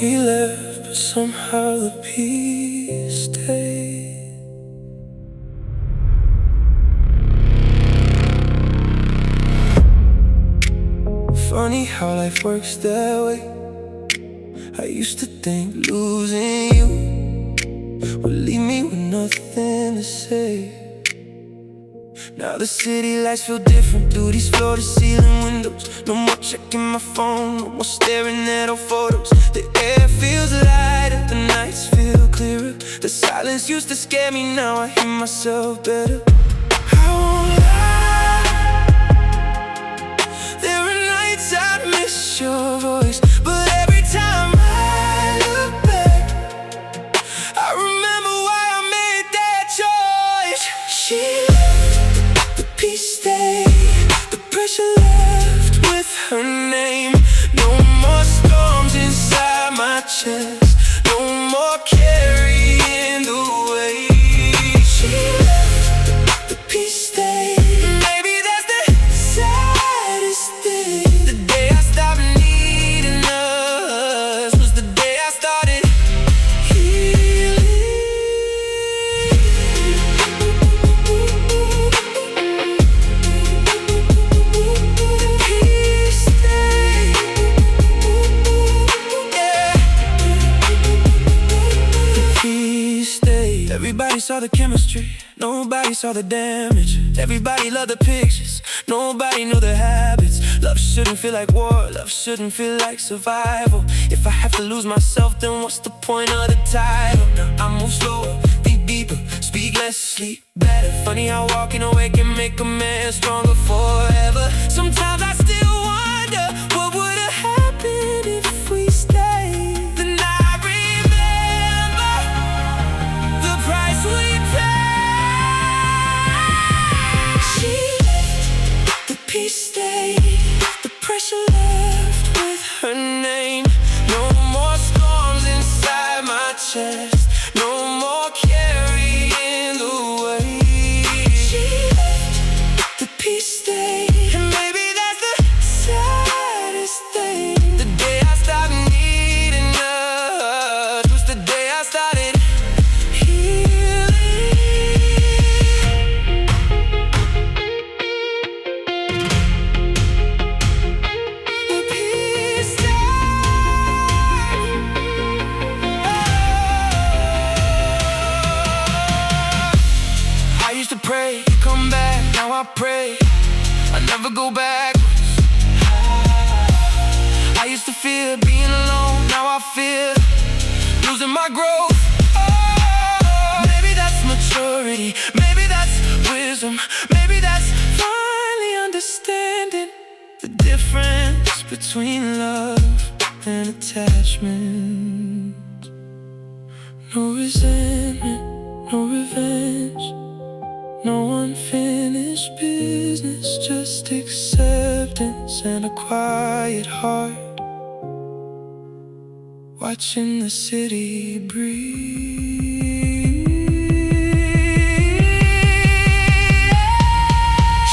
She left, but somehow the peace stayed. Funny how life works that way. I used to think losing you would leave me with nothing to say. Now the city lights feel different through these floor-to-ceiling windows. No more checking my phone, no more staring at old photos. The air feels lighter, the nights feel clearer. The silence used to scare me, now I hear myself better. I won't lie, there are nights I miss your voice, but every time I look back, I remember why I made that choice. She left, the peace stayed, the pressure left with her name. No more storms inside my chest, no more carrying the weight. She left, the peace stayed. Maybe that's the saddest thing. The day I stopped needing us was the day I started healing. Everybody saw the chemistry, nobody saw the damage. Everybody loved the pictures, nobody knew the habits. Love shouldn't feel like war, love shouldn't feel like survival. If I have to lose myself, then what's the point of the title? Now I move slower, think deeper, speak less, sleep better. Funny how walking away can make a man stronger forever. Sometimes I still wonder what would have happened if we stayed. Then I remember the price we paid. She left, the peace stayed, the pressure left with her name. No more storms inside my chest, no more carrying the weight. She left, the peace stayed. And maybe that's the saddest thing. The day I stopped needing us was the day I started healing. The peace stayed. I used to pray, come back, now I pray I never go backwards. I used to fear being alone, now I fear losing my growth. Oh, maybe that's maturity, maybe that's wisdom, maybe that's finally understanding the difference between love and attachment. No resentment, no revenge, no unfinished business, just acceptance and a quiet heart, watching the city breathe.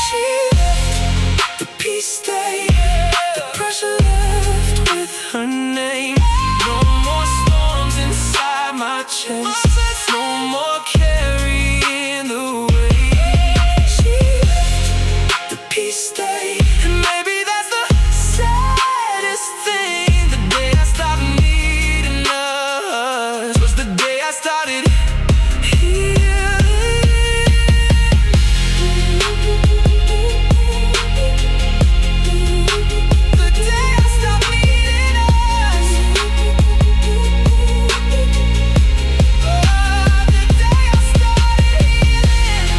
She left, the peace stayed, the pressure left with her name. No more storms inside my chest, no more carrying the weight. She left, the peace stayed. And maybe that's the saddest thing. The day I stopped needing us was the day I started healing. The day I stopped needing us. Oh, the day I started healing.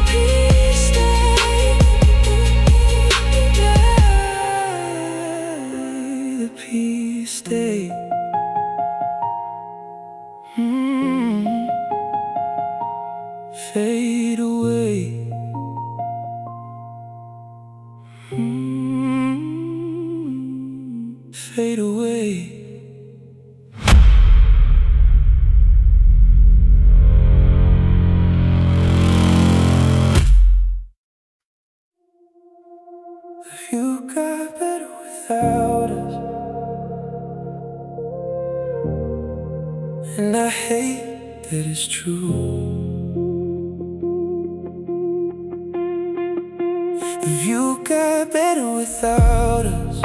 Peace stayed. The peace stayed. Fade away. Fade away. that it's true. The view got better without us,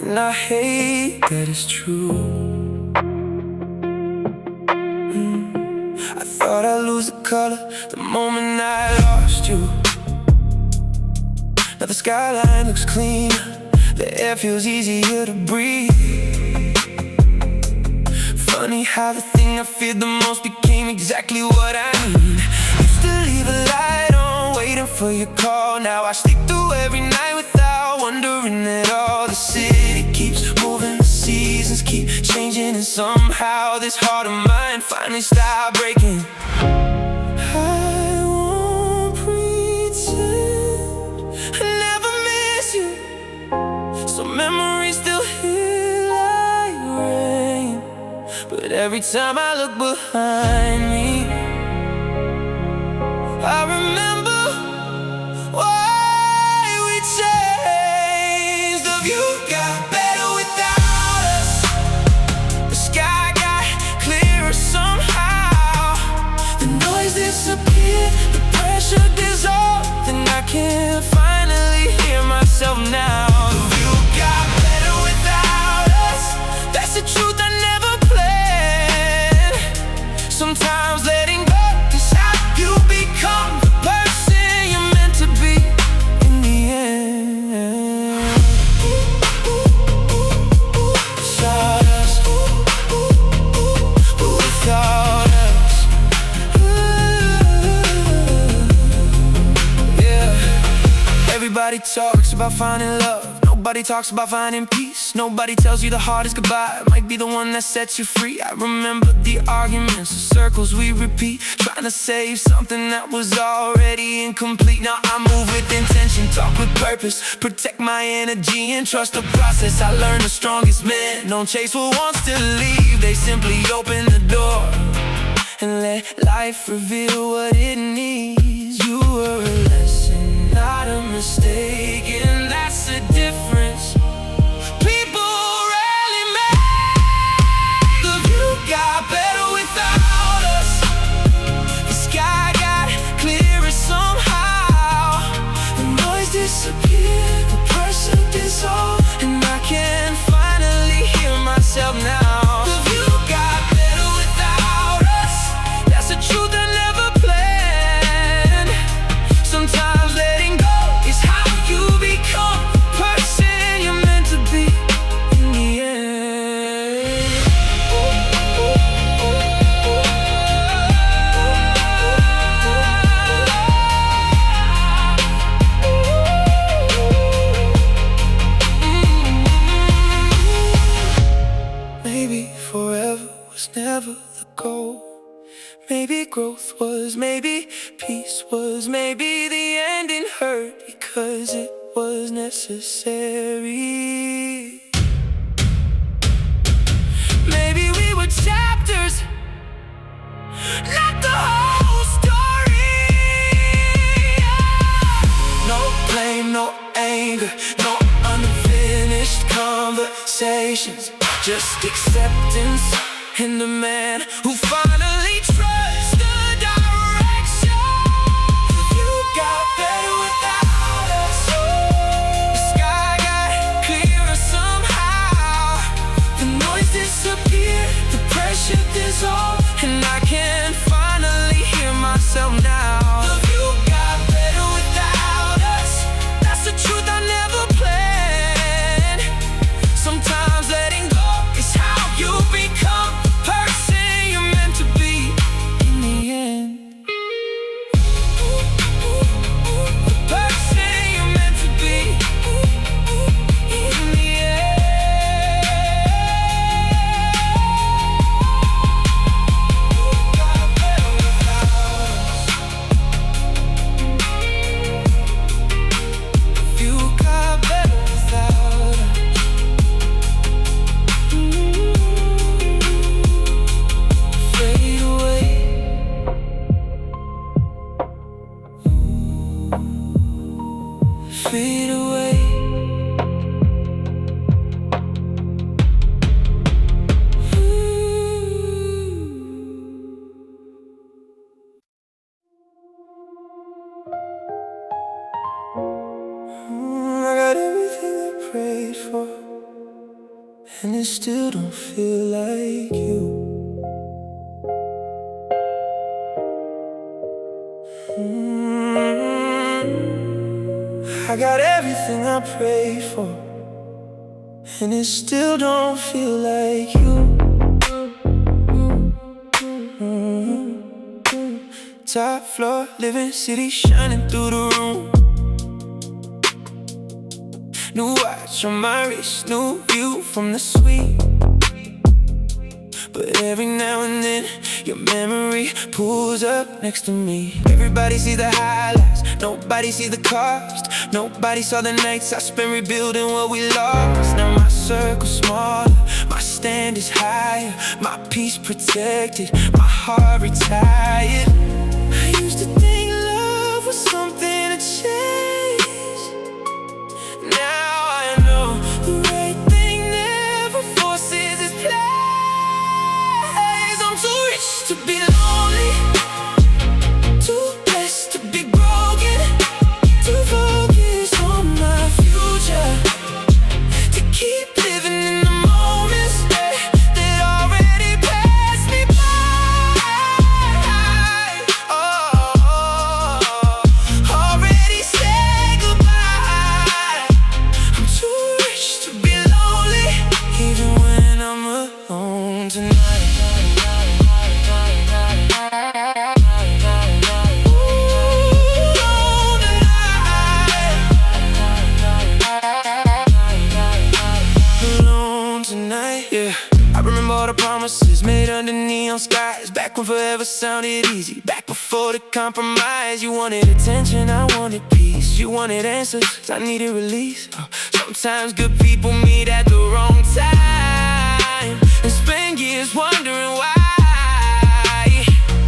and I hate that it's true. I thought I'd lose the color the moment I lost you. Now the skyline looks clean, the air feels easier to breathe. Funny how the thing I feared the most became exactly what I need. Used to leave a light on, waiting for your call. Now I sleep through every night without wondering at all. The city keeps moving, the seasons keep changing, and somehow this heart of mine finally stopped breaking. I won't pretend I never miss you, so memories still hit like rain. But every time I look behind me, I remember why we changed. The view got better without us, the sky got clearer somehow. The noise disappeared, the pressure dissolved, and I can finally hear myself now. The view got better without us, that's the truth I never planned. Sometimes letting go is how you become the person you're meant to be in the end. Without us, without us, yeah. Everybody talks about finding love, nobody talks about finding peace. Nobody tells you the hardest goodbye might be the one that sets you free. I remember the arguments, the circles we repeat, trying to save something that was already incomplete. Now I move with intention, talk with purpose, protect my energy and trust the process. I learned the strongest men don't chase what wants to leave, they simply open the door and let life reveal what it needs. You were a lesson, not a mistake, and that's the difference. People rarely make. The view got better without us, the sky got clearer somehow. The noise disappeared, the pressure dissolved, and I can finally hear myself now. The view got better without us, that's the truth I never planned. Sometimes letting go is how you become the person you're meant to be in the end. Maybe forever was never the goal. Maybe growth was, maybe peace was, maybe the ending hurt because it was necessary. Maybe we were chapters, not the whole story. No blame, no anger, no unfinished conversations, just acceptance in the man who finally trusts the direction. The view got better without us, the sky got clearer somehow. The noise disappeared, the pressure dissolved, and I can finally hear myself now. The view got better without us, that's the truth I never planned. Sometimes letting go is how you become the person you're meant to be in the end. The person you're meant to be in the end. Got better without us. like you. I got everything I prayed for, and it still don't feel like you. Top floor, living city, shining through the room. New watch on my wrist, new view from the suite. But every now and then, your memory pulls up next to me. Everybody sees the highlights, nobody sees the cost. Nobody saw the nights I spent rebuilding what we lost. Now my circle's smaller, my stand is higher, my peace protected, my heart retired. I used to think love was something to chase. Now I know the right thing never forces its place. I'm too rich to be lonely, too blessed to be broken, too focused on my future, to keep living in the moments that already passed me by. Already said goodbye. I'm too rich to be lonely, even when I'm alone tonight. Yeah, I remember all the promises made under neon skies, back when forever sounded easy, back before the compromise. You wanted attention, I wanted peace. You wanted answers, I needed release. Sometimes good people meet at the wrong time and spend years wondering why.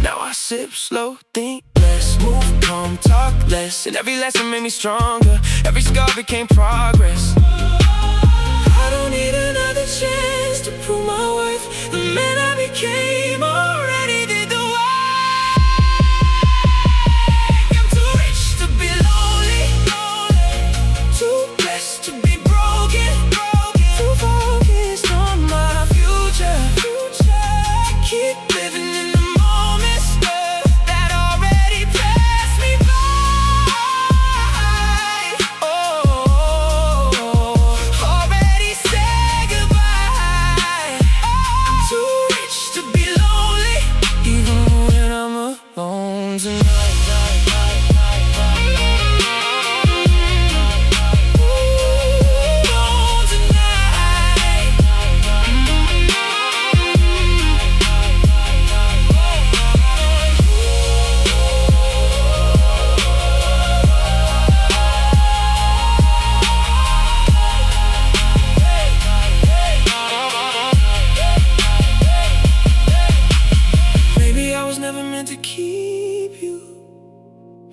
Now I sip slow, think less, move calm, talk less, and every lesson made me stronger. Every scar became progress. I don't need another chance to prove my worth. The man I became already did the work. I'm too rich to be lonely, too blessed to be broken, too focused on my future, to keep living in the moments that already passed me by.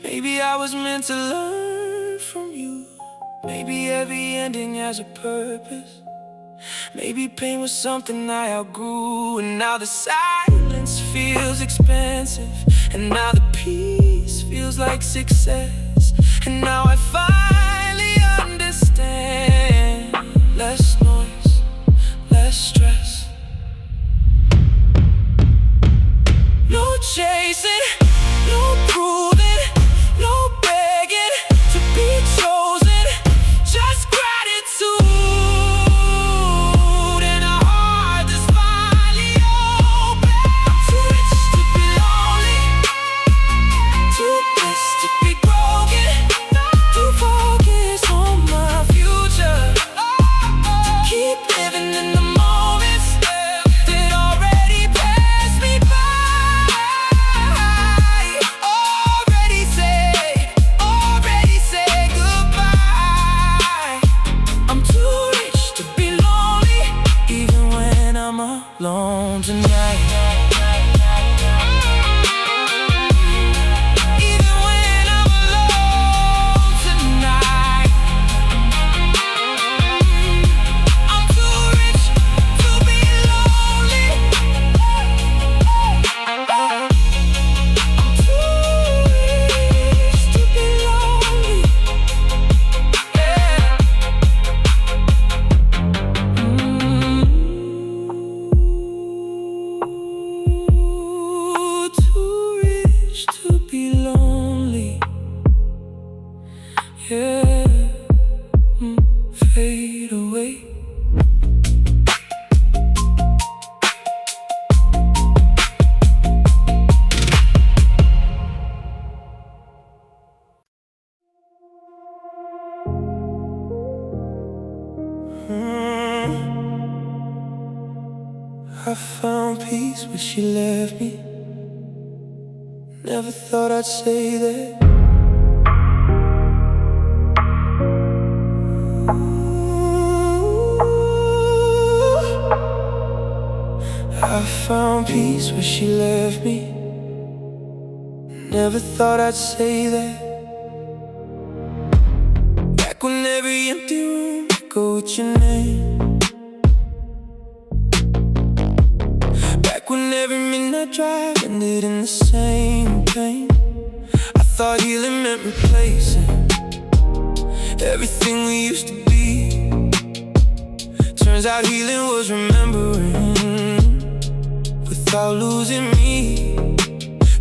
Maybe I was meant to learn from you. Maybe every ending has a purpose. Maybe pain was something I outgrew, and now the silence feels expensive, and now the peace feels like success. And now I finally understand. Less noise, less stress. No chasing, no proving, no begging to be chosen. Just gratitude and a heart that's finally open. I'm too rich to be lonely, too blessed to be broken, too focused on my future, to keep living in the moments that already passed me by. Already say goodbye. I'm too rich to be lonely, even when I'm alone tonight. Even when I'm alone tonight. I'm too rich to be lonely. I'm too rich to be lonely. Yeah. I found peace when she left me. Never thought I'd say that. I found peace when she left me. Never thought I'd say that. Back when every empty room echoed with your name. Back when every midnight drive ended in the same pain. I thought healing meant replacing everything we used to be. Turns out healing was remembering without losing me.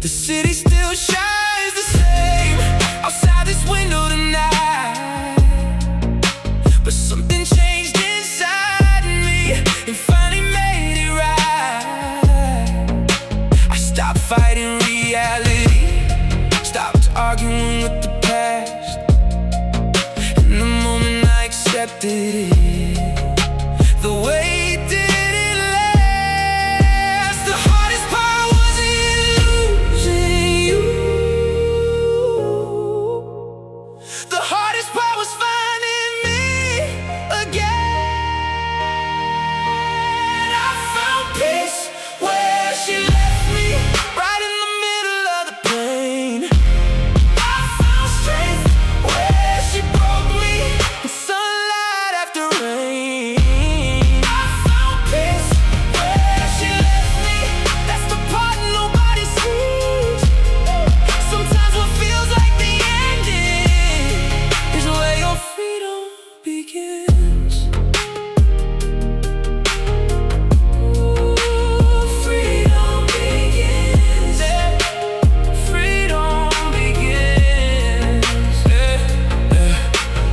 The city still shines the same outside this window tonight, but something changed inside me and finally made it right. I stopped fighting reality, stopped arguing with the past. In the moment I accepted it, the weight didn't last. The hardest part wasn't losing you. The hardest part was finding me again. I found peace where she left me, right in the middle of the pain. I found strength where she broke me, in sunlight after rain.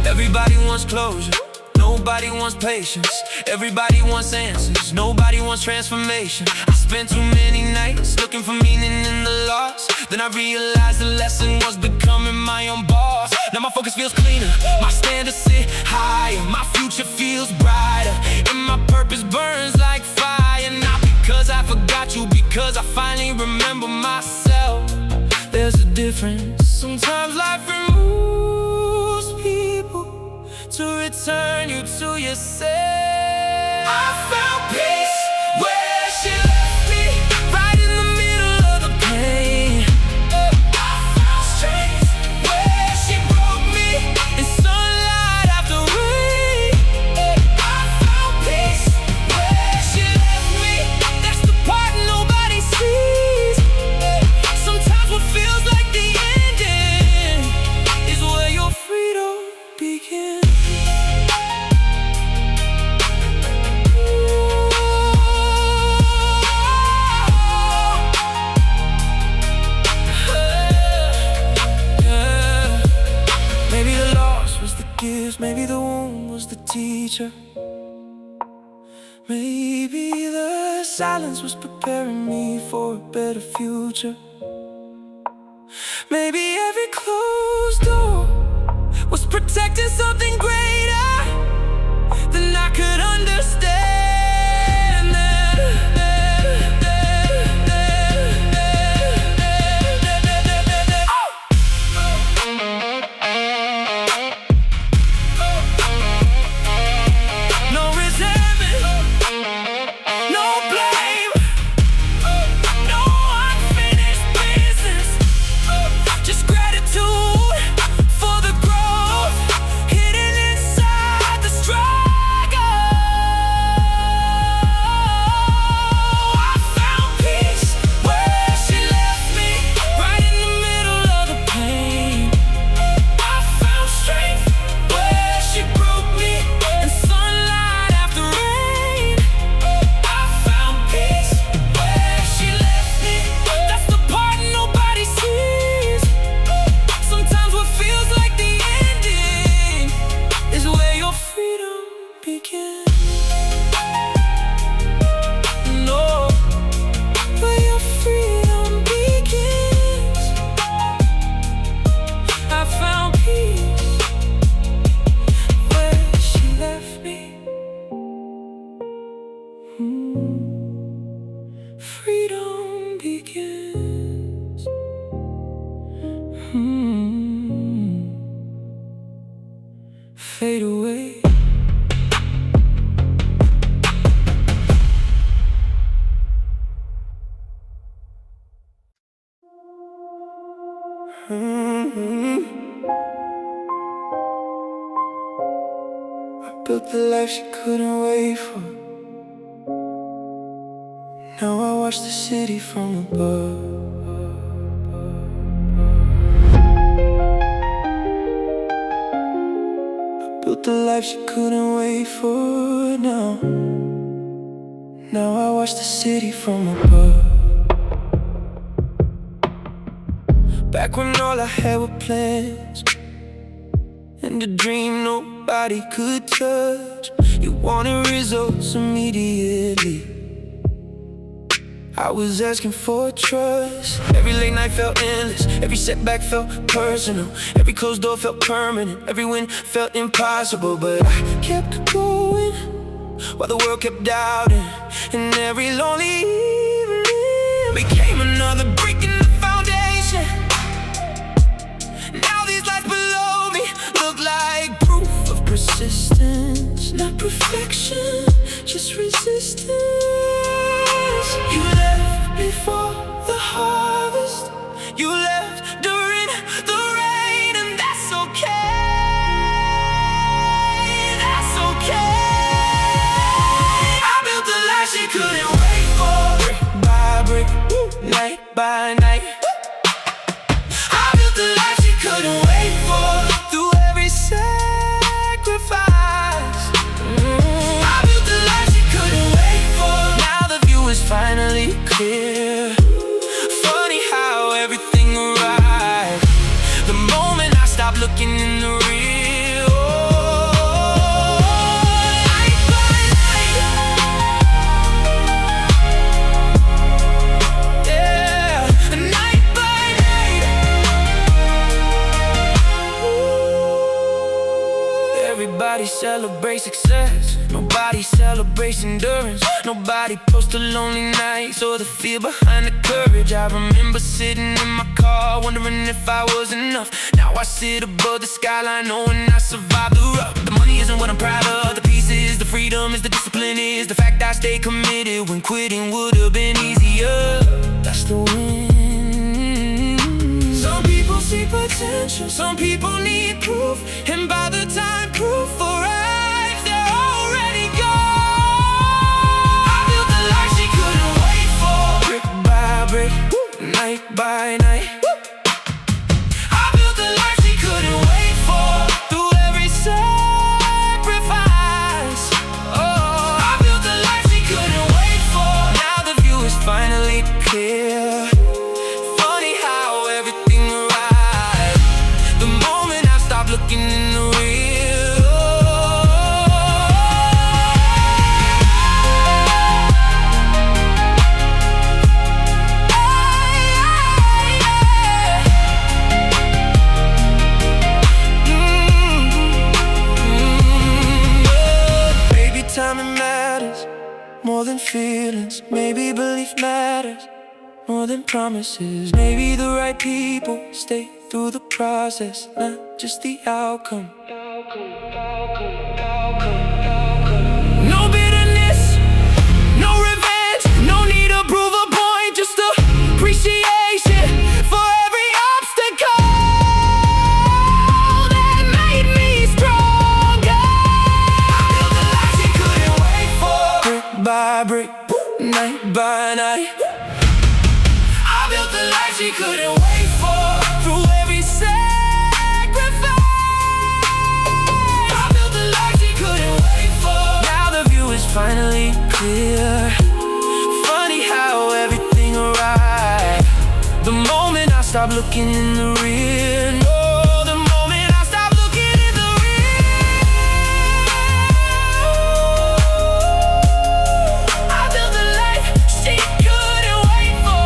Everybody wants closure, nobody wants patience. Everybody wants answers, nobody wants transformation. I spent too many nights looking for meaning in the loss. Then I realized the lesson was becoming my own boss. Now my focus feels cleaner, my standards sit higher, my future feels brighter, and my purpose burns like fire. Not because I forgot you, because I finally remember myself. There's a difference. Sometimes life removes people to return you to yourself. I found peace where she left me, right in the middle of the pain. I found strength where she broke me, in sunlight after rain. I found peace where she left me, that's the part nobody sees. Sometimes what feels like the ending is where your freedom begins. Maybe the loss was the gift, maybe the wound was the teacher. Maybe the silence was preparing me for a better future. Maybe every closed door was protecting something greater than I could understand. Just gratitude for the growth hidden inside. freedom begins. Fade away. I built the life she couldn't wait for. Now I watch the city from above. I built the life she couldn't wait for. Now I watch the city from above. Back when all I had were plans and a dream nobody could touch. You wanted results immediately. I was asking for trust. Every late night felt endless. Every setback felt personal. Every closed door felt permanent. Every win felt impossible. But I kept going while the world kept doubting. And every lonely evening became another brick in the foundation. Now these lights below me look like proof of persistence. Not perfection, just resistance. You left before the harvest. You left during the rain, and that's okay. That's okay. I built the life she couldn't wait for. Brick by brick, night by night. I built the life she couldn't wait for. Through every sacrifice, I built the life she couldn't wait for. Now the view is finally clear. Funny how everything arrived the moment I stopped looking in the rear. Night by night, yeah, night by night. Everybody celebrates success, nobody celebrates endurance. Nobody posts the lonely nights or the fear behind the courage. I remember sitting in my car wondering if I was enough. Now I sit above the skyline knowing I survived the rough. The money isn't what I'm proud of, the peace is, the freedom is, the discipline is, the fact I stay committed when quitting would have been easier. That's the win. Some people see potential, some people need proof, and by the time proof arrives, they're already gone. I built the life she couldn't wait for. Brick by brick, night by night. I built the life she couldn't wait for. Through every sacrifice, oh, I built the life she couldn't wait for. Now the view is finally clear. Funny how everything arrived the moment I stopped looking in the rear. Maybe timing matters more than feelings. Maybe belief matters more than promises. Maybe the right people stay through the process, not just the outcome. No bitterness, no revenge, no need to prove a point, just appreciation for every obstacle that made me stronger. I built the life she couldn't wait for. Brick by brick, night by night. I built the life she couldn't wait for. Through every sacrifice, I built the life she couldn't wait for. Now the view is finally clear. Funny how everything arrived the moment I stopped looking in the rear. No, the moment I stopped looking in the rear. I built the life she couldn't wait for.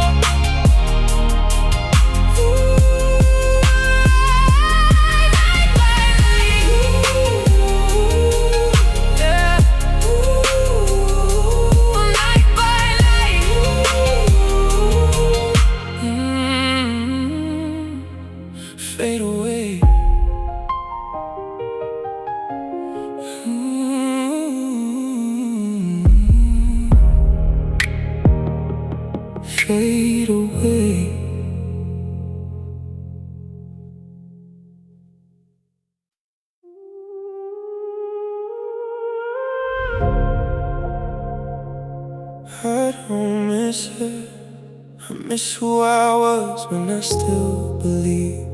Night by night, yeah. Night by night. fade away. I don't miss her. I miss who I was when I still believed.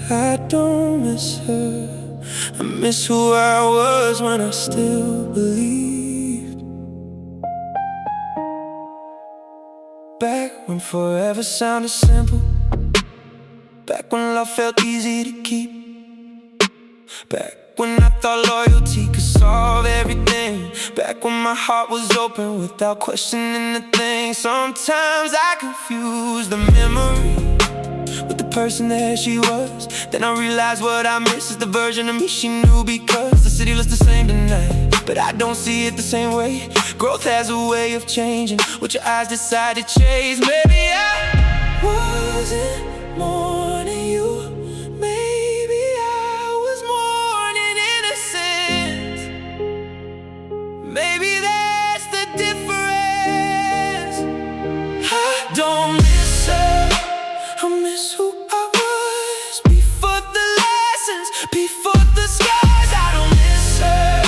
I don't miss her. I miss who I was when I still believed. Back when forever sounded simple. Back when love felt easy to keep. Back when I thought loyalty could solve everything. Back when my heart was open without questioning a thing. Sometimes I confuse the memory with the person that she was. Then I realized what I miss is the version of me she knew. Because the city looks the same tonight, but I don't see it the same way. Growth has a way of changing what your eyes decide to chase. Maybe I wasn't mourning you. Maybe I was mourning innocence. Maybe that's the difference. I don't miss her. I miss who I was before the lessons, before the scars. I don't miss her.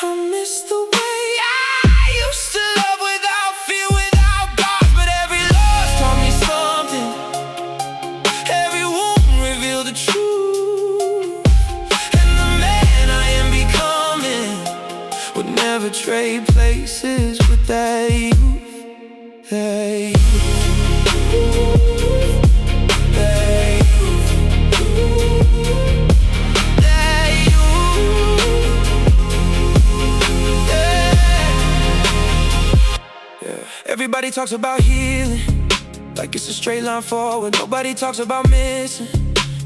I miss the way I used to love without fear, without God. But every loss taught me something. Every wound revealed the truth. And the man I am becoming would never trade places with that youth, that youth. Everybody talks about healing like it's a straight line forward. Nobody talks about missing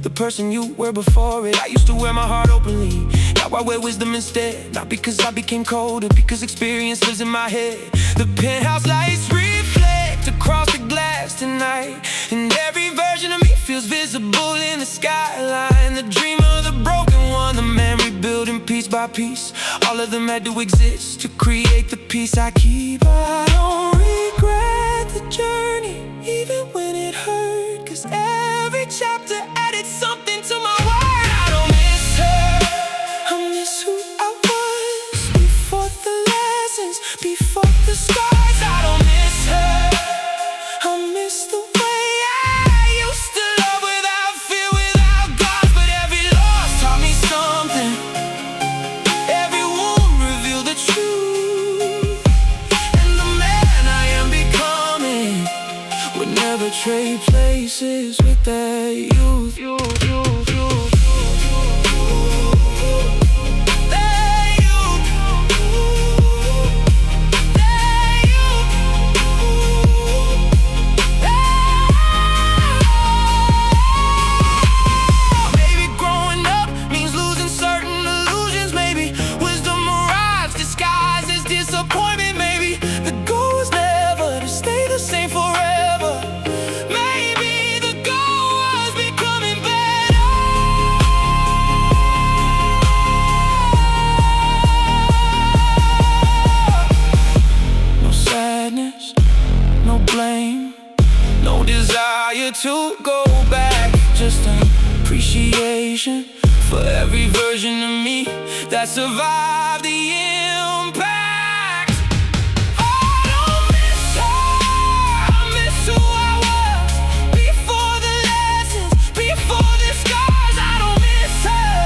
the person you were before it. I used to wear my heart openly. Now I wear wisdom instead. Not because I became colder, because experience lives in my head. The penthouse lights reflect across the glass tonight, and every version of me feels visible in the skyline. The dream of the broken one, the man rebuilding piece by piece. All of them had to exist to create the peace I keep. I don't regret the journey, even when it hurt, 'cause every chapter added something to my word. I don't miss her. I miss who I was before the lessons, before the scars. I don't miss her. I miss the way I used to love without fear, without God. But every loss taught me something. Every wound revealed the truth. And the man I am becoming would never trade places with that youth. No blame, no desire to go back, just an appreciation for every version of me that survived the impact. I don't miss her. I miss who I was before the lessons, before the scars. I don't miss her.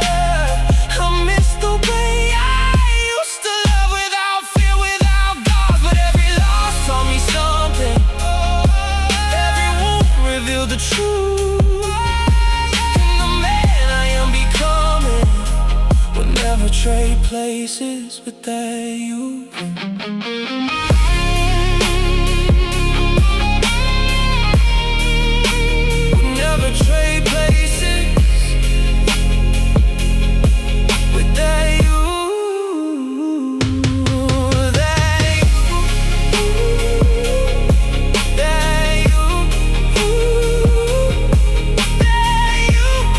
I miss the way I used to love without fear, without God. But every loss taught me something. Every wound revealed the truth. And the man I am becoming will never trade places with that youth. Never trade places with that youth. That youth. That youth. That youth.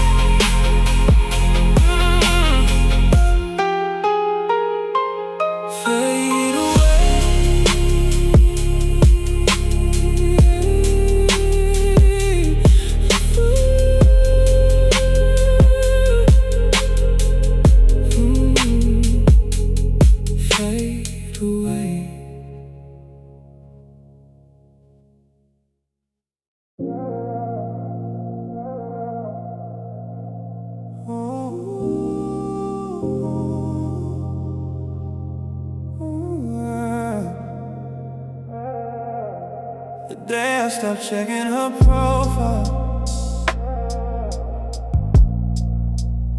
stopped checking her profile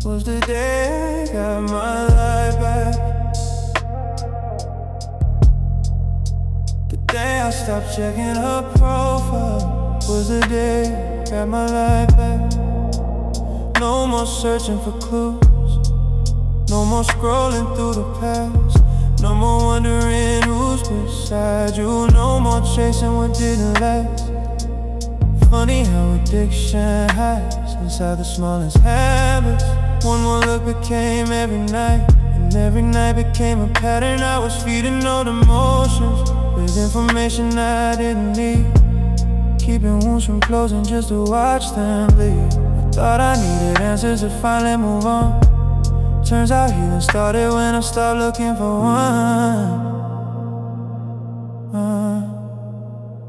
was the day I got my life back. The day I stopped checking her profile was the day I got my life back. No more searching for clues, no more scrolling through the past, no more wondering who's beside you, no more chasing what didn't last. Funny how addiction hides inside the smallest habits. One more look became every night, and every night became a pattern. I was feeding old emotions with information I didn't need, keeping wounds from closing just to watch them bleed. I thought I needed answers to finally move on. Turns out healing started when I stopped looking for one.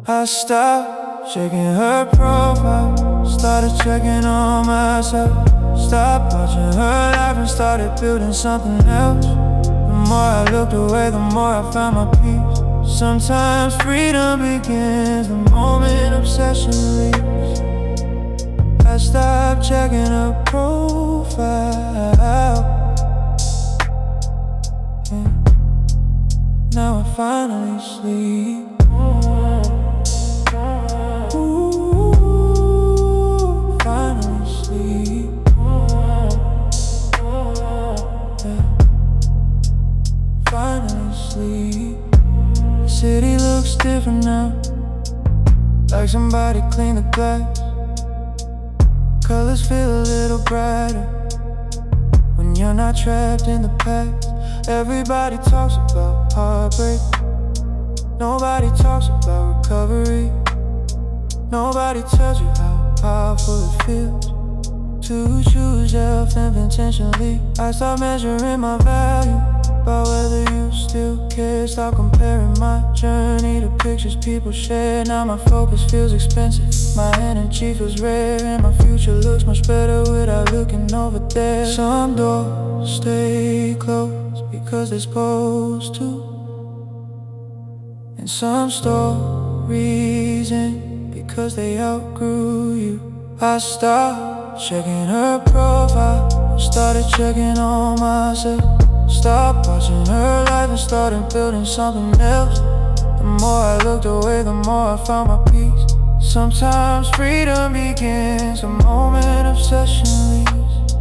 I stopped checking her profile, started checking on myself. Stopped watching her life and started building something else. The more I looked away, the more I found my peace. Sometimes freedom begins the moment obsession leaves. I stopped checking her profile. Now I finally sleep. Ooh, finally sleep. Finally sleep. The city looks different now, like somebody cleaned the glass. Colors feel a little brighter when you're not trapped in the past. Everybody talks about heartbreak, nobody talks about recovery. Nobody tells you how powerful it feels to choose health intentionally. I start measuring my value by whether you still care. Stop comparing my journey to pictures people share. Now my focus feels expensive, my energy feels rare, and my future looks much better without looking over there. Some doors stay closed because they're supposed to, and some stories end because they outgrew you. I stopped checking her profile, started checking on myself. Stopped watching her life and started building something else. The more I looked away, the more I found my peace. Sometimes freedom begins the moment obsession leaves.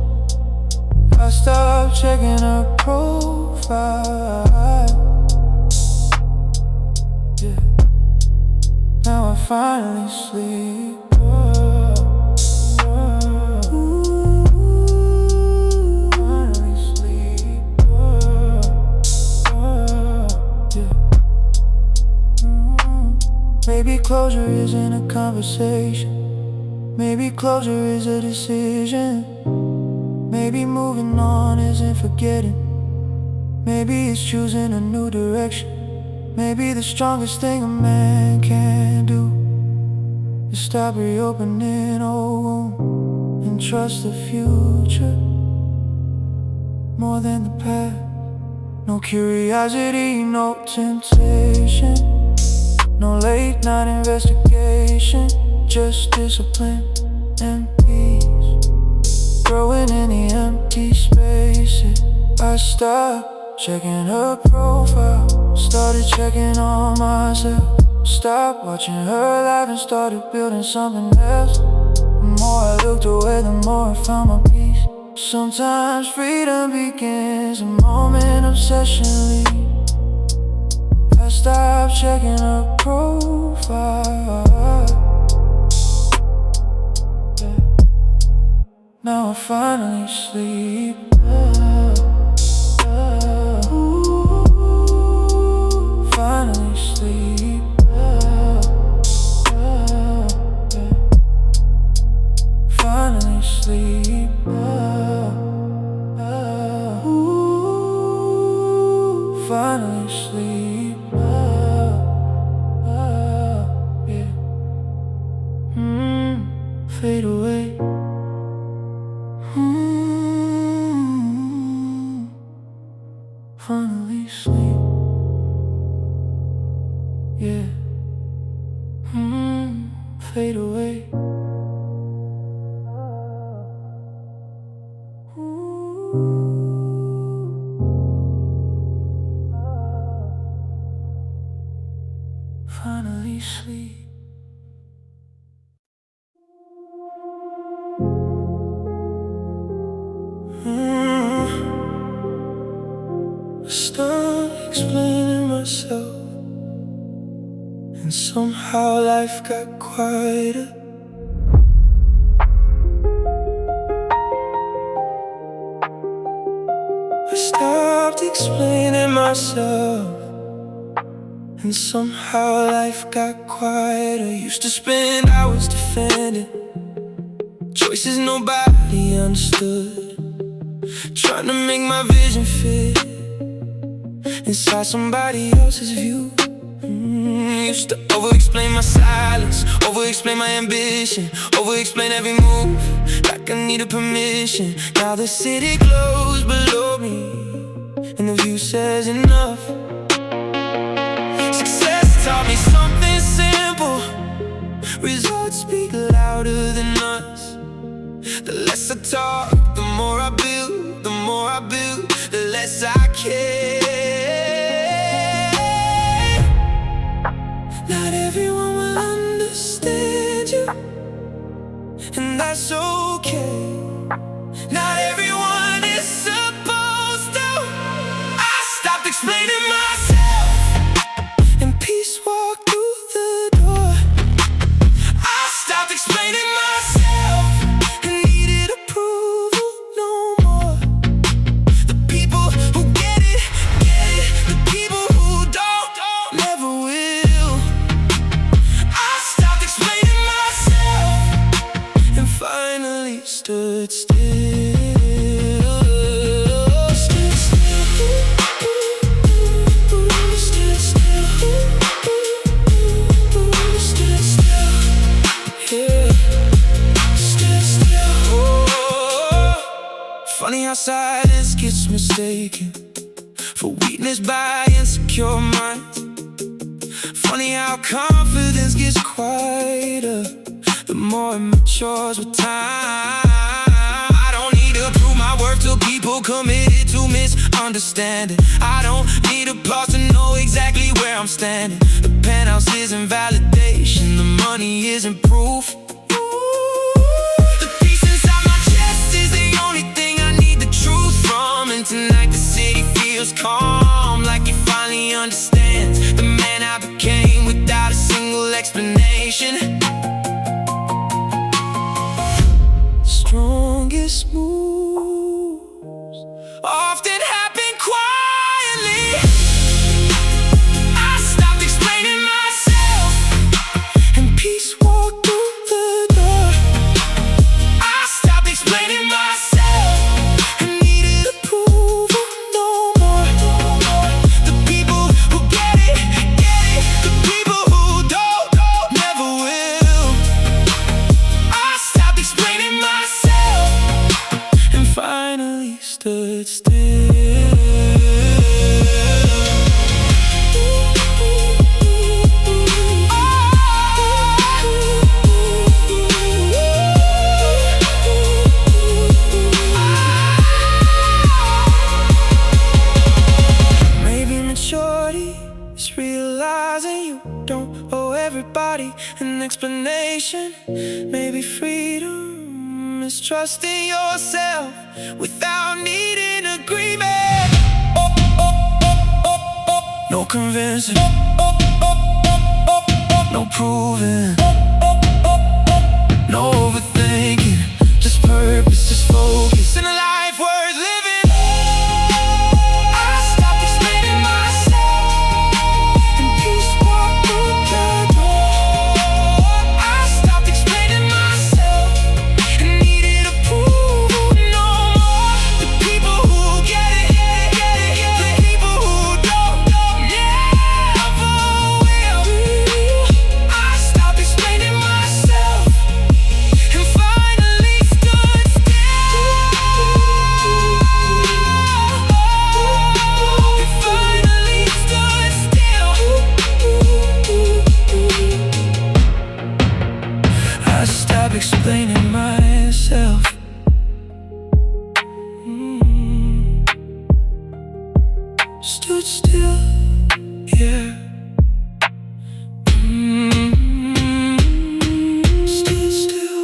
I stopped checking her profile. Yeah. Now I finally sleep. Maybe closure isn't a conversation, maybe closure is a decision. Maybe moving on isn't forgetting, maybe it's choosing a new direction. Maybe the strongest thing a man can do is stop reopening old wounds and trust the future more than the past. No curiosity, no temptation, no late night investigation, just discipline and peace, growing in the empty spaces. I stopped checking her profile, started checking on myself. Stopped watching her life and started building something else. The more I looked away, the more I found my peace. Sometimes freedom begins the moment obsession leaves. I stopped checking her profile. Yeah. Now I finally sleep. Ooh, finally sleep. Yeah. Finally sleep. Ooh, finally sleep. Fade away. Finally sleep. Yeah. myself, and somehow life got quieter. I stopped explaining myself, and somehow life got quieter. Used to spend hours defending choices nobody understood, trying to make my vision fit inside somebody else's view. Used to over-explain my silence, over-explain my ambition, over-explain every move, like I needed permission. Now the city glows below me, and the view says enough. Success taught me something simple: results speak louder than us. The less I talk, the more I build, the more I build, the less I care. Not everyone will understand you, and that's okay. Not everyone is supposed to. I stopped explaining myself, and peace walked through the door. I stopped explaining myself and needed approval no more. The people who get it, get it. The people who don't, never will. I stopped explaining myself and finally stood still. Stood still. Stood still. Stood still. Yeah. Stood still. Oh. Funny how silence gets mistaken for weakness by insecure minds. Funny how confidence gets quieter the more it matures with time. I don't need to prove my worth to people committed to misunderstanding. I don't need a pause to know exactly where I'm standing. The penthouse isn't validation, the money isn't proof. The peace inside my chest is the only thing I need the truth from. And tonight the city feels calm, like it finally understands the man I became without a single explanation. Strongest moves often happen quietly. I stopped explaining myself, and peace walked through the door. I stopped explaining myself and needed approval no more. The people who get it, get it. The people who don't, never will. I stopped explaining myself and finally stood still. Maybe maturity is realizing you don't owe everybody an explanation. Maybe freedom is trusting yourself without needing agreement. No convincing, no proving, no overthinking, just purpose, just focus, and a life worth living. I stopped explaining myself, and peace walked through the door. I stopped explaining myself and needed approval no more. The people who get it, get it, get it. The people who don't, never will. I stopped explaining myself and finally stood still. And finally stood still. I stopped explaining myself. Stood still, yeah. Stood still.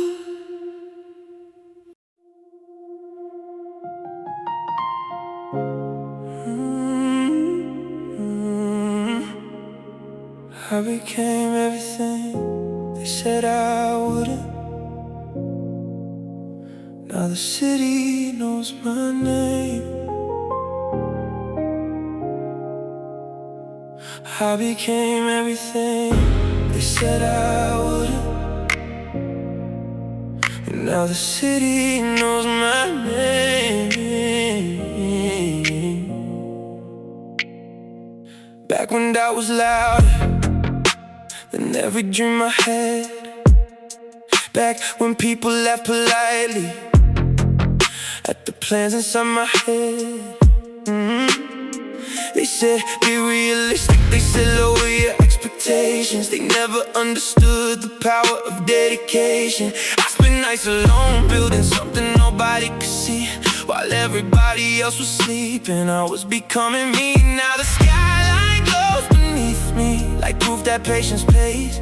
I became everything they said I wouldn't. Now the city knows my name. I became everything they said I wouldn't. And now the city knows my name. Back when I was louder than every dream I had. Back when people laughed politely at the plans inside my head. They said, be realistic. They said, lower your expectations. They never understood the power of dedication. I spent nights alone, building something nobody could see, while everybody else was sleeping. I was becoming me. Now the skyline glows beneath me, like proof that patience pays.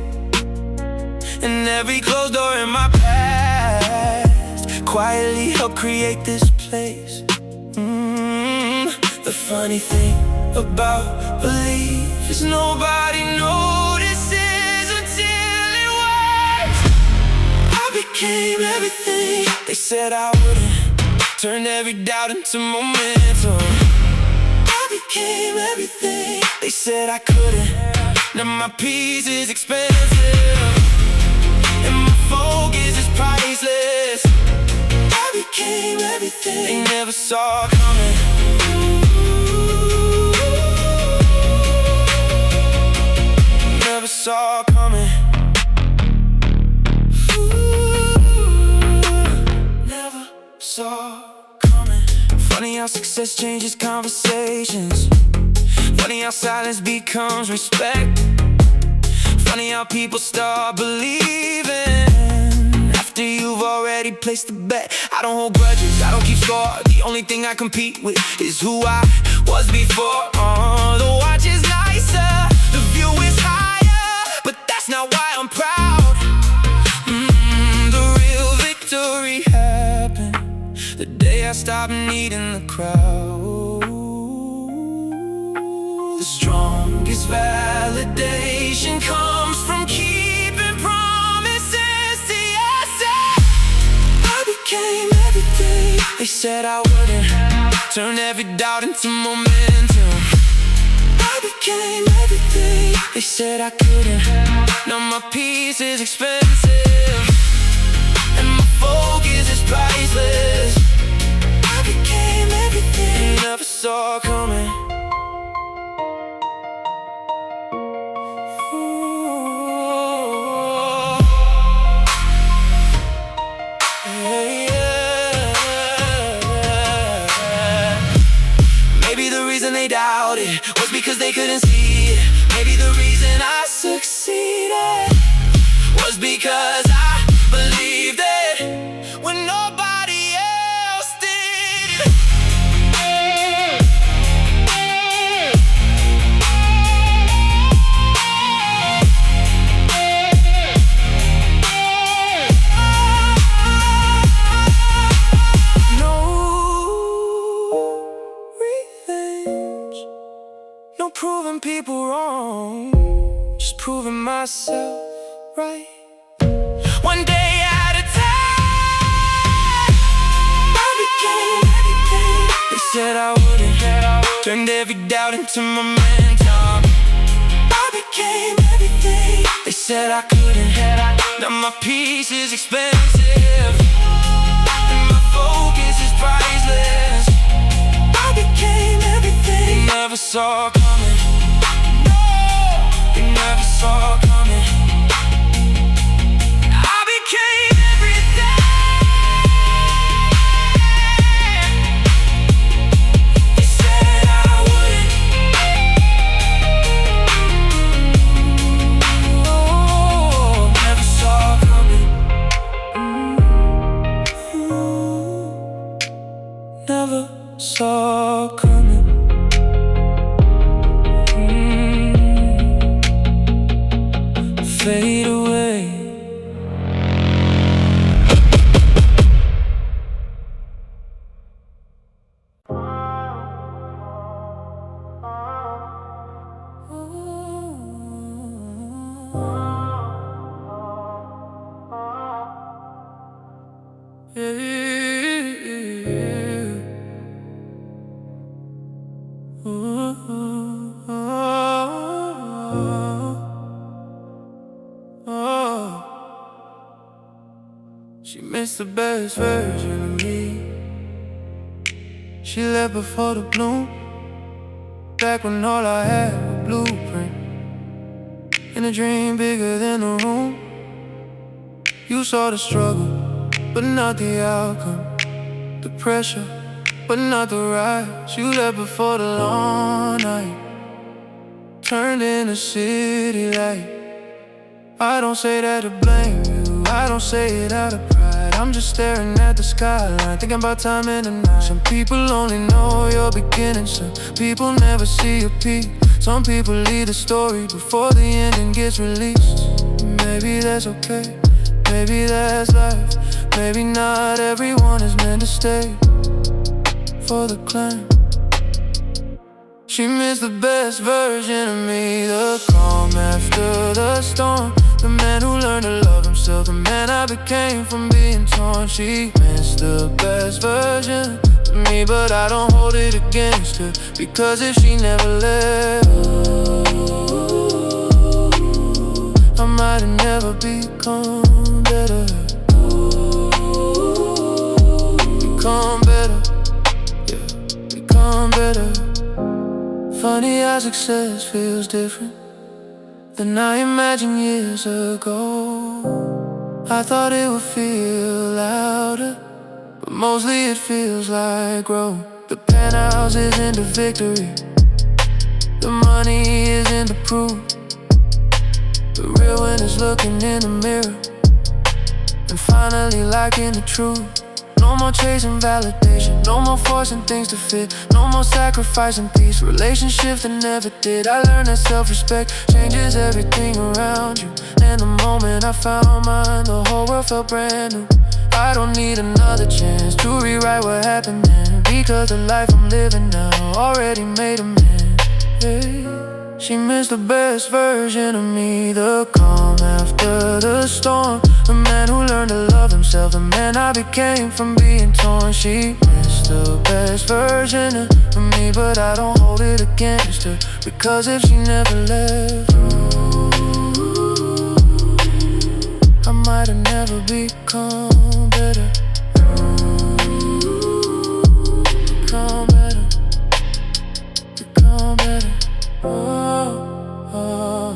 And every closed door in my past quietly helped create this place. The funny thing about belief is nobody notices until it works. I became everything they said I wouldn't. Turned every doubt into momentum. I became everything they said I couldn't. Now my peace is expensive, and my focus is priceless. I became everything they never saw coming. Never saw coming. Never saw coming. Funny how success changes conversations. Funny how silence becomes respect. Funny how people start believing after you've already placed the bet. I don't hold grudges, I don't keep score. The only thing I compete with is who I was before. The watch is nicer, the view is higher, but that's not why I'm proud. The real victory happened the day I stopped needing the crowd. The strongest validation comes from keeping promises to yourself. I became everything they said I wouldn't. Turned every doubt into momentum. I became everything they said I couldn't. Now my peace is expensive, and my focus is priceless. I became everything they never saw coming. Maybe the reason they doubted was because they couldn't see it. Maybe the reason I succeeded was because I believed it when nobody else did. No proving people wrong, just proving myself right. One day at a time. I became everything they said I wouldn't. Turned every doubt into momentum. I became everything they said I couldn't. Now my peace is expensive, and my focus is priceless. I became everything they never saw coming. No, they never saw coming. I became everything they said I wouldn't. Oh, never saw coming. Never saw coming. Fade away. Ooh. Ooh, oh. She missed the best version of me. She left before the bloom, back when all I had was blueprint and a dream bigger than the room. You saw the struggle, but not the outcome, the pressure, but not the rise. You left before the long night turned into city light. I don't say that to blame you, I don't say it out of pride. I'm just staring at the skyline, thinking about time in the night. Some people only know your beginning, some people never see your peak. Some people lead the story before the ending gets released. Maybe that's okay, maybe that's life. Maybe not everyone is meant to stay for the climb. She missed the best version of me, the calm after the storm, the man who learned to love himself, the man I became from being torn. She missed the best version of me, but I don't hold it against her, because if she never left, I might have never become better. Become better, yeah, become better. Funny how success feels different than I imagined years ago. I thought it would feel louder, but mostly it feels like growth. The penthouse isn't the victory, the money isn't the proof. The real one is looking in the mirror and finally liking the truth. No more chasing validation, no more forcing things to fit, no more sacrificing peace, relationships that never did. I learned that self-respect changes everything around you, and the moment I found mine, the whole world felt brand new. I don't need another chance to rewrite what happened then, because the life I'm living now already made a man. Hey. She missed the best version of me, the calm after the storm, the man who learned to love himself, the man I became from being torn. She missed the best version of me, but I don't hold it against her, because if she never left, I might have never become better. Become better, become better. Oh, oh,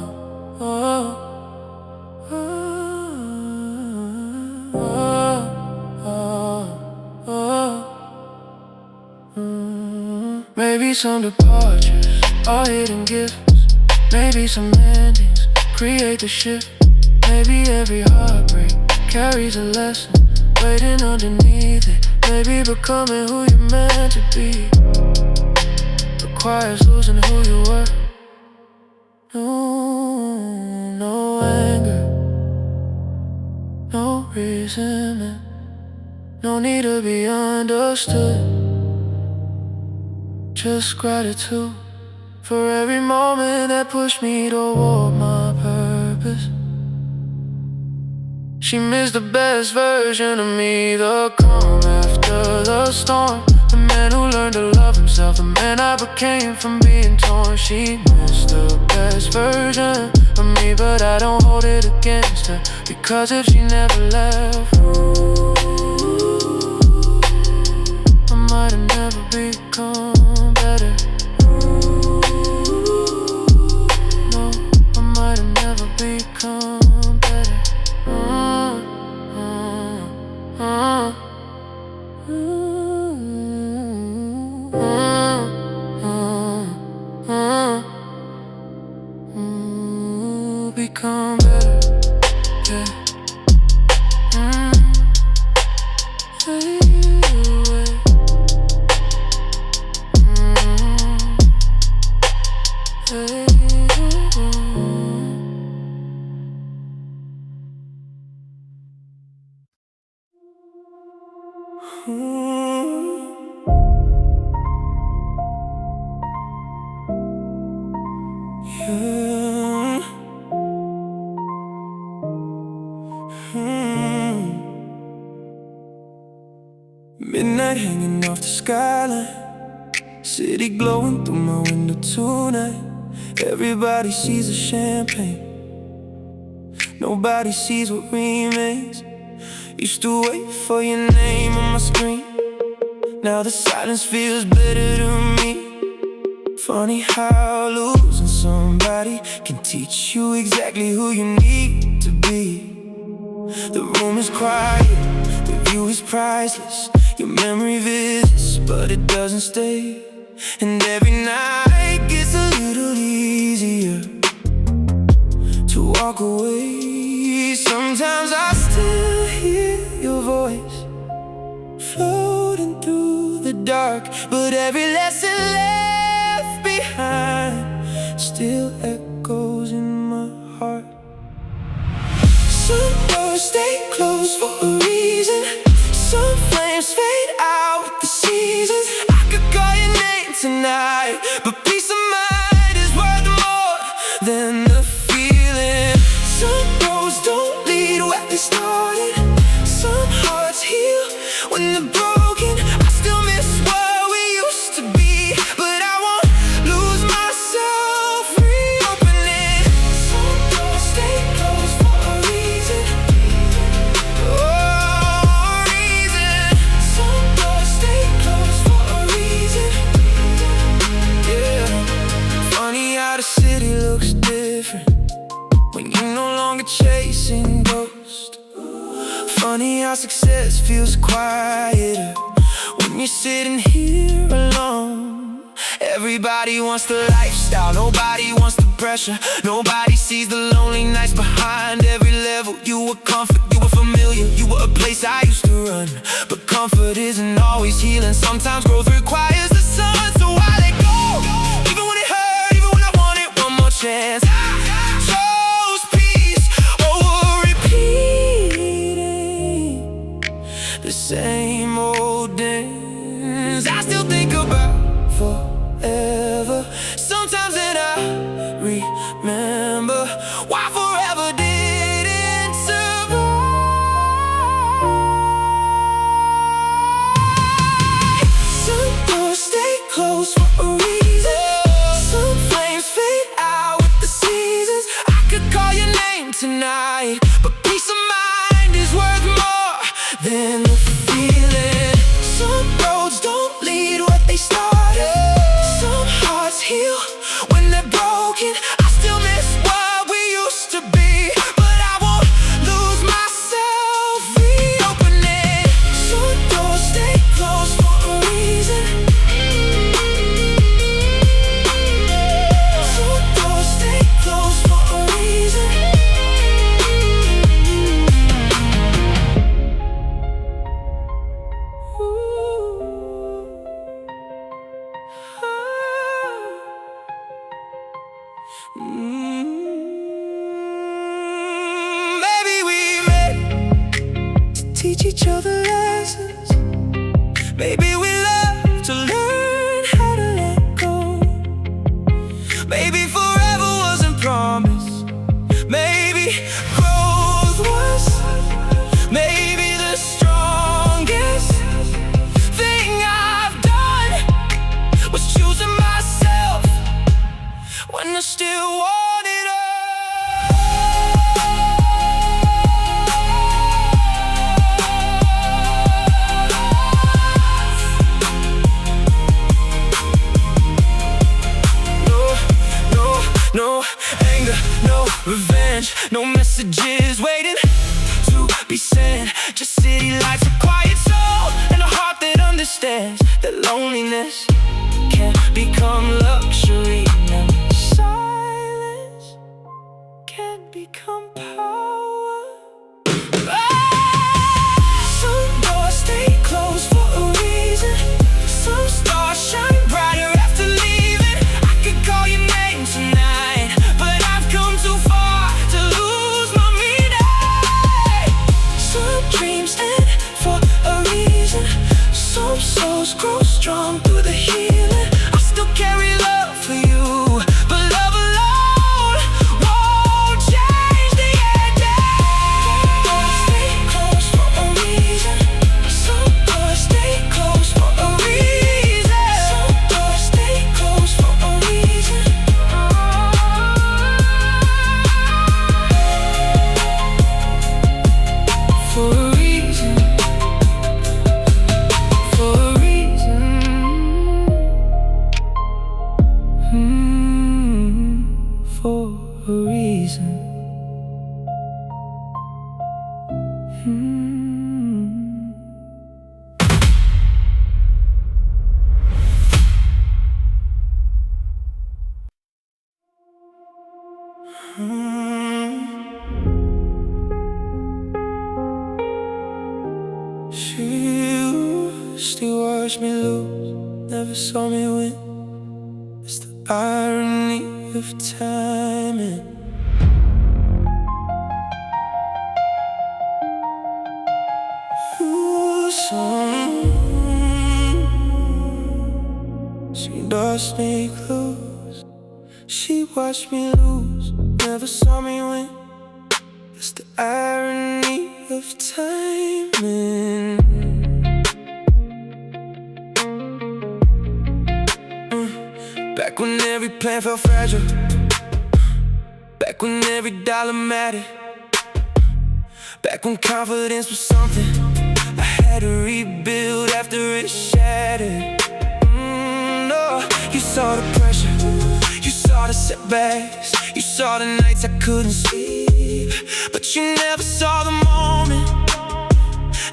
oh, oh, oh, oh. Maybe some departures are hidden gifts, maybe some endings create the shift. Maybe every heartbreak carries a lesson waiting underneath it. Maybe becoming who you're meant to be requires losing who you were. No anger, no resentment, no need to be understood. Just gratitude for every moment that pushed me toward my purpose. She missed the best version of me, the calm after the storm, the man who learned to love himself, the man I became from being torn. She missed the best version of me, but I don't hold it against her, because if she never left, I might have never become better. No, I might have never become better. Become better, yeah. Midnight hanging off the skyline, City glowing through my window tonight. Everybody sees the champagne, nobody sees what remains. Used to wait for your name on my screen, now the silence feels better to me. Funny how losing somebody can teach you exactly who you need to be. The room is quiet, the view is priceless. Your memory visits, but it doesn't stay. And every night gets a little easier to walk away. Sometimes I still hear your voice floating through the dark, but every lesson left behind still echoes in my heart. Some doors stay closed for a reason, some flames fade out with the seasons. I could call your name tonight, but peace of mind is worth more than the feeling. Some roads don't lead where they started, some hearts heal when they're broken. I still miss where we used to be, but I won't lose myself reopening. Some doors stay closed for a reason, oh, a reason. Some doors stay closed for a reason, yeah. Funny how the city looks different when you're no longer chasing ghosts. Funny how success feels quieter when you're sitting here alone. Everybody wants the lifestyle, nobody wants the pressure. Nobody sees the lonely nights behind every level. You were comfort, you were familiar, you were a place I used to run. But comfort isn't always healing, sometimes growth requires the sun. So I let go, even when it hurt, even when I wanted one more chance. Chose peace over repeating the same old dance. I still think about forever sometimes, and I remember why forever didn't survive. Some doors stay closed for a reason, some flames fade out with the seasons. I could call your name tonight, but peace of mind is worth more than the feeling. Some roads don't lead what they started, some hearts heal when they're broken. I still miss what we used to be, but I won't lose myself reopening. Some doors stay closed for a reason, some doors stay closed for a reason. Maybe we met to teach each other lessons. Maybe we love to learn how to let go. Maybe forever wasn't promised, maybe growth was. Maybe the strongest thing I've done was choosing myself when I still wanted us. No anger, no revenge, no messages waiting to be sent. Just city lights, a quiet soul, and a heart that understands that loneliness can become luxury, and silence can become power. Some doors stay closed for a reason, some stars shine brighter after leaving. I could call your name tonight, but I've come too far to lose my meaning. Some dreams end for a reason, some souls grow strong through the healing. I still carry never saw me win. It's the irony of timing. Ooh, she lost me close. She watched me lose, never saw me win. It's the irony of timing. Back when every plan felt fragile, back when every dollar mattered, back when confidence was something I had to rebuild after it shattered. No, you saw the pressure, you saw the setbacks, you saw the nights I couldn't sleep, but you never saw the moment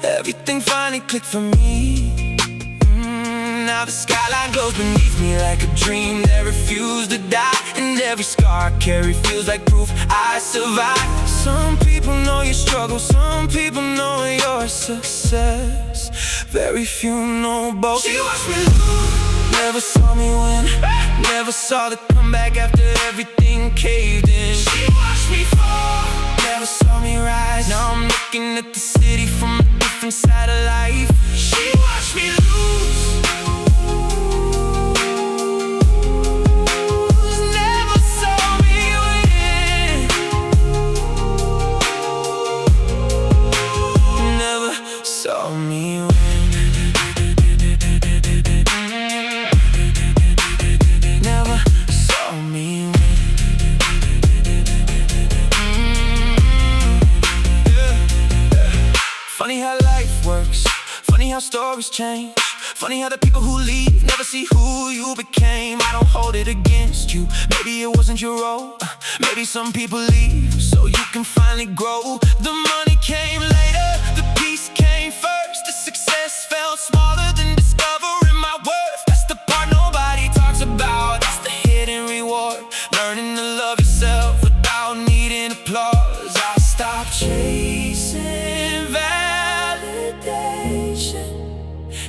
everything finally clicked for me. Now the skyline glows beneath me like a dream that refused to die, and every scar I carry feels like proof I survived. Some people know your struggle, some people know your success, very few know both. She watched me lose, never saw me win, never saw the comeback after everything caved in. She watched me fall, never saw me rise. Now I'm looking at the city from a different side of life. She watched me lose, saw me win, never saw me win. Funny how life works, funny how stories change, funny how the people who leave never see who you became. I don't hold it against you, maybe it wasn't your role. Maybe some people leave so you can finally grow. The money came later, the peace came first. The success felt smaller than discovering my worth. That's the part nobody talks about, that's the hidden reward. Learning to love yourself without needing applause. I stopped chasing validation,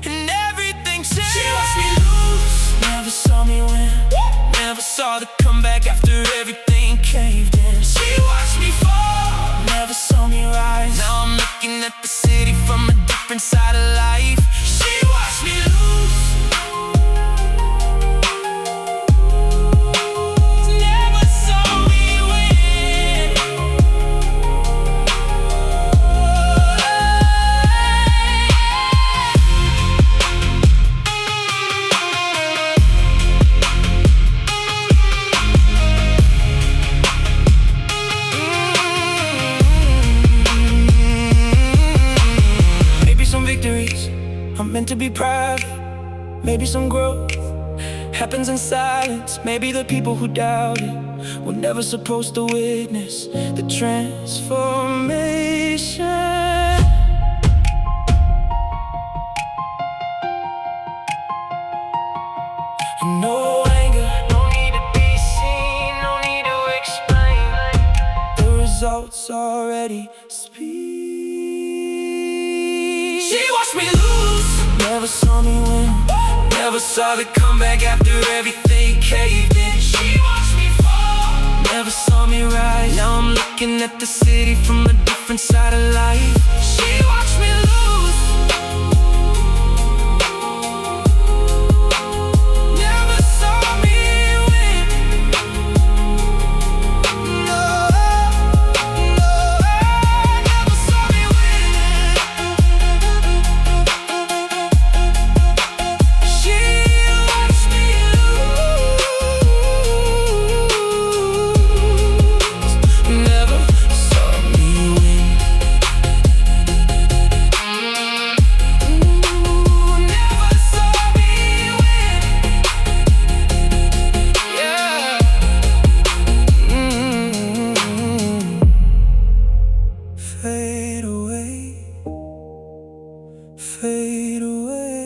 and everything changed. She watched me lose, never saw me win, never saw the comeback after everything caved in. She watched me fall, never saw me rise. Now I'm looking at the city from a different side of life. She watched me lose, never saw me win. Victories I'm meant to be proud of. Maybe some growth happens in silence. Maybe the people who doubted were never supposed to witness the transformation. No anger, no need to be seen, no need to explain. The results already speak. She watched me lose, never saw me win, never saw the comeback after everything caved in. She watched me fall, never saw me rise. Now I'm looking at the city from a different side of life. She watched me lose, never saw me win. No, no, never saw me win. She watched me lose, never saw me win. Never saw me win. Yeah. Fade away, fade away.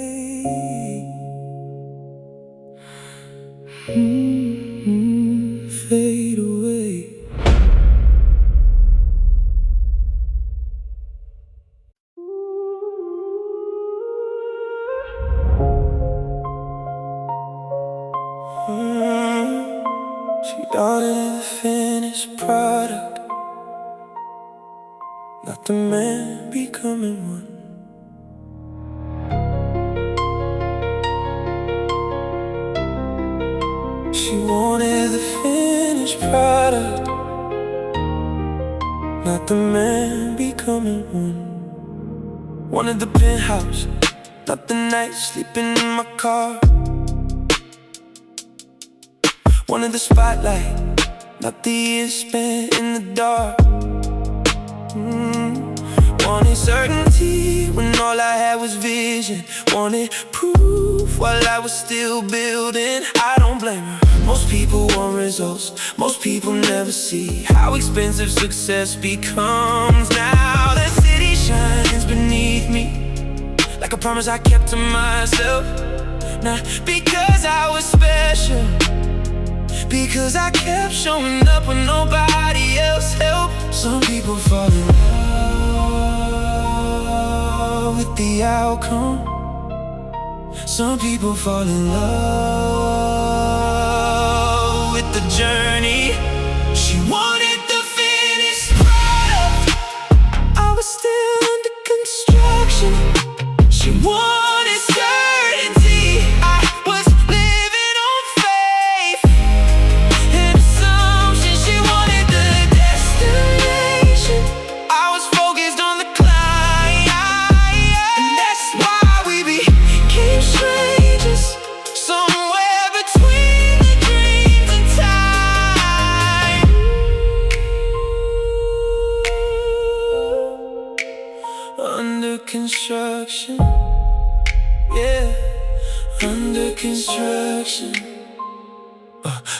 Fade away. She doubted the finished product, not the man becoming one. She wanted the finished product, not the man becoming one. Wanted the penthouse, not the night sleeping in my car. Wanted the spotlight, not the years spent in the dark. Wanted certainty when all I had was vision. Wanted proof while I was still building. I don't blame her. Most people want results, most people never see how expensive success becomes. Now the city shines beneath me, like a promise I kept to myself. Not because I was special, because I kept showing up when nobody else helped. Some people fall in love with the outcome. Some people fall in love with the journey. She wanted the finished product, I was still under construction. She wanted certainty, I was living on faith and assumption. She wanted the destination, I was focused on the climb. And that's why we became strangers, somewhere between the dreams and time. Under construction, yeah, under construction.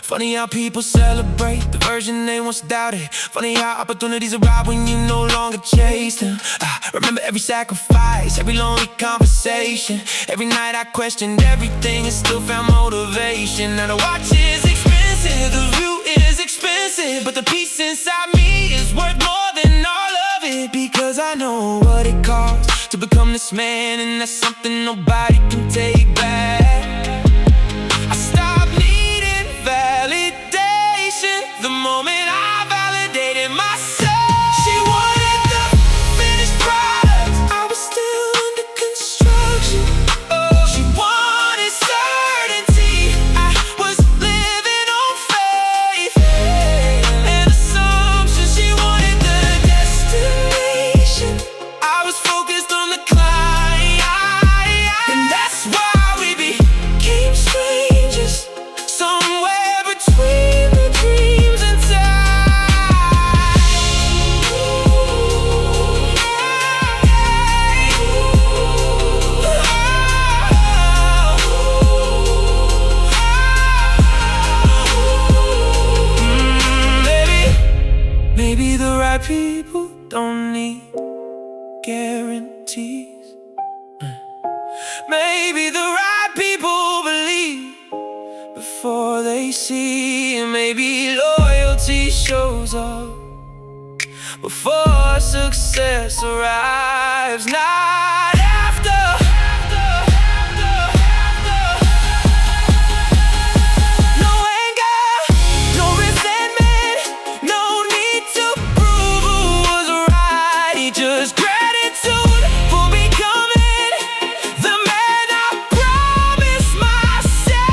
Funny how people celebrate the version they once doubted. Funny how opportunities arrive when you no longer chase them. I remember every sacrifice, every lonely conversation. Every night I questioned everything and still found motivation. Now the watch is expensive, the view is expensive, but the peace inside me is worth more than all of it. Because I know what it costs to become this man, and that's something nobody can take back. I stopped needing validation the moment I validated myself. She wanted the finished product, I was still under construction. She wanted certainty, I was living on faith and assumption. She wanted the destination, I was focused on the climb. And that's why we became strangers, somewhere between the dreams and time. Maybe the right people don't need guarantees. Maybe the right people believe before they see. And maybe loyalty shows up before success arrives, not after. No anger, no resentment, no need to prove who was right. Just gratitude for becoming the man I promised myself.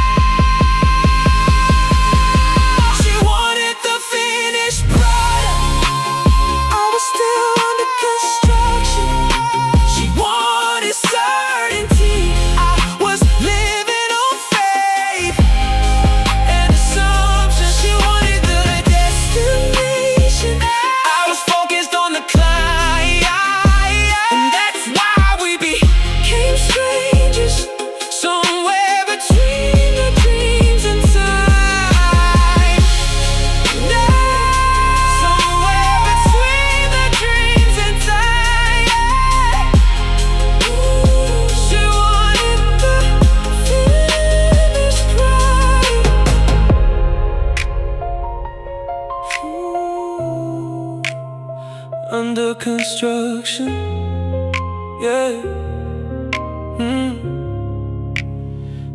She wanted the finished product, I was still under construction. She wanted certainty, I was living on faith and assumption. She wanted the destination, I was focused on the climb. And that's why we became strangers, somewhere between the dreams and time. Somewhere between the dreams and time. She wanted the finished product. Under construction, yeah.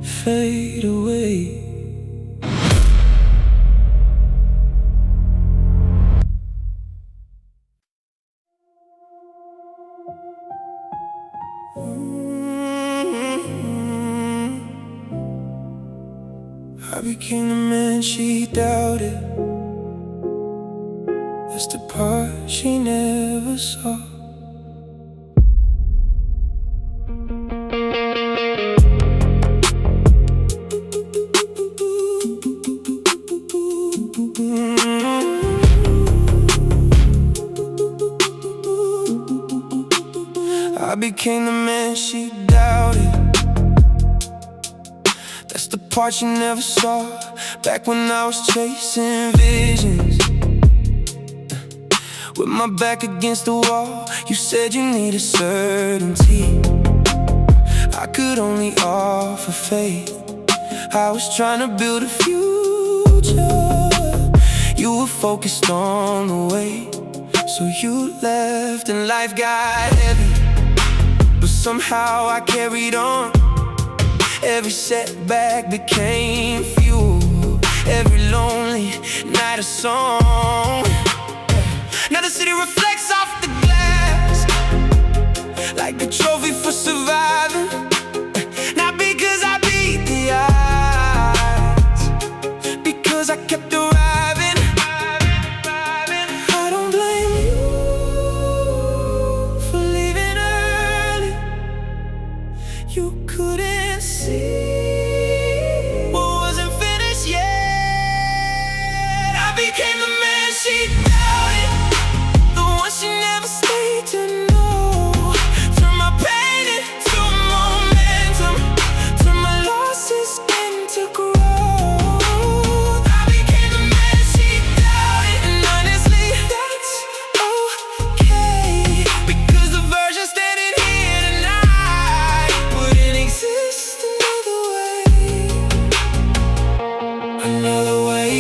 Fade away. I became the man she doubted. That's the part she never saw. I became the man she doubted. That's the part she never saw. Back when I was chasing visions, with my back against the wall, you said you needed certainty. I could only offer faith. I was trying to build a future. You were focused on the way, so you left and life got heavy. But somehow I carried on. Every setback became fuel, every lonely night a song. Now the city reflects off the glass like a trophy for surviving. Not because I beat the odds, because I kept arriving. I don't blame you for leaving early. You couldn't see what wasn't finished yet. I became the man she doubted, the one she never stayed to know. Turn my pain into momentum, turn my losses into growth. I became the man she doubted, and honestly, that's okay. Because the version standing here tonight wouldn't exist another way. Another way.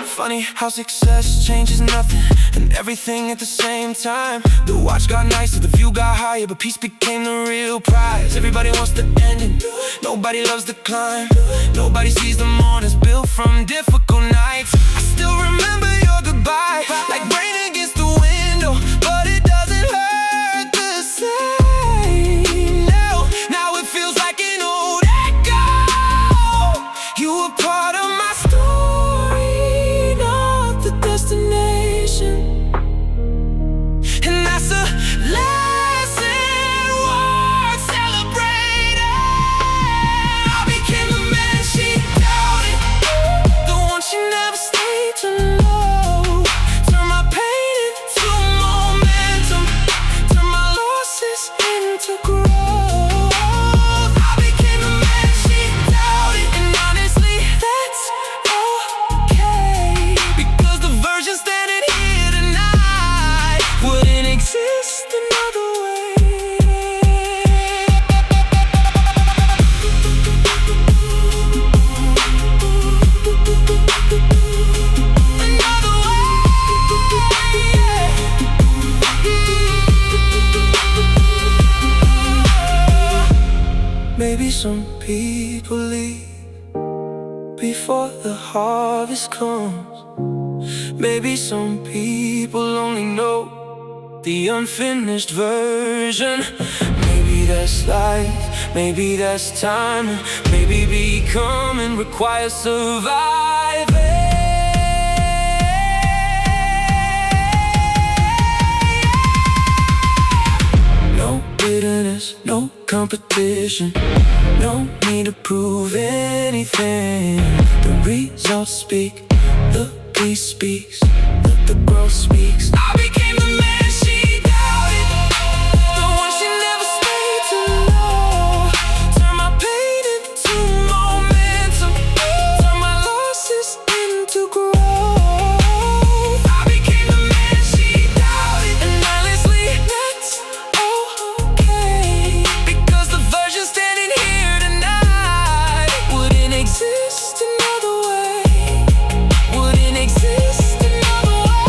Funny how success changes nothing and everything at the same time. The watch got nicer, the view got higher, but peace became the real prize. Everybody wants the ending, nobody loves the climb. Nobody sees the mornings built from difficult nights. I still remember your goodbye, like rain against the window, but it doesn't hurt the same. Now it feels like an old echo. You were part of my story, not the destination. And that's a lesson worth celebrating. I became the man she doubted, the one she never stayed to know. Turn my pain into momentum, turn my losses into growth. I became the man she doubted, and honestly, that's okay. Because the version standing here tonight wouldn't exist another way. Another way, yeah. Maybe some people leave before the harvest comes. Maybe some people only know the unfinished version. Maybe that's life, maybe that's time. Maybe becoming requires surviving. No bitterness, no competition, no need to prove anything. The results speak, the peace speaks, the growth speaks. I became the man she doubted, the one she never stayed to know. Turn my pain into momentum, turn my losses into growth. I became the man she doubted, and honestly, that's okay. Because the version standing here tonight wouldn't exist another way. Wouldn't exist another way.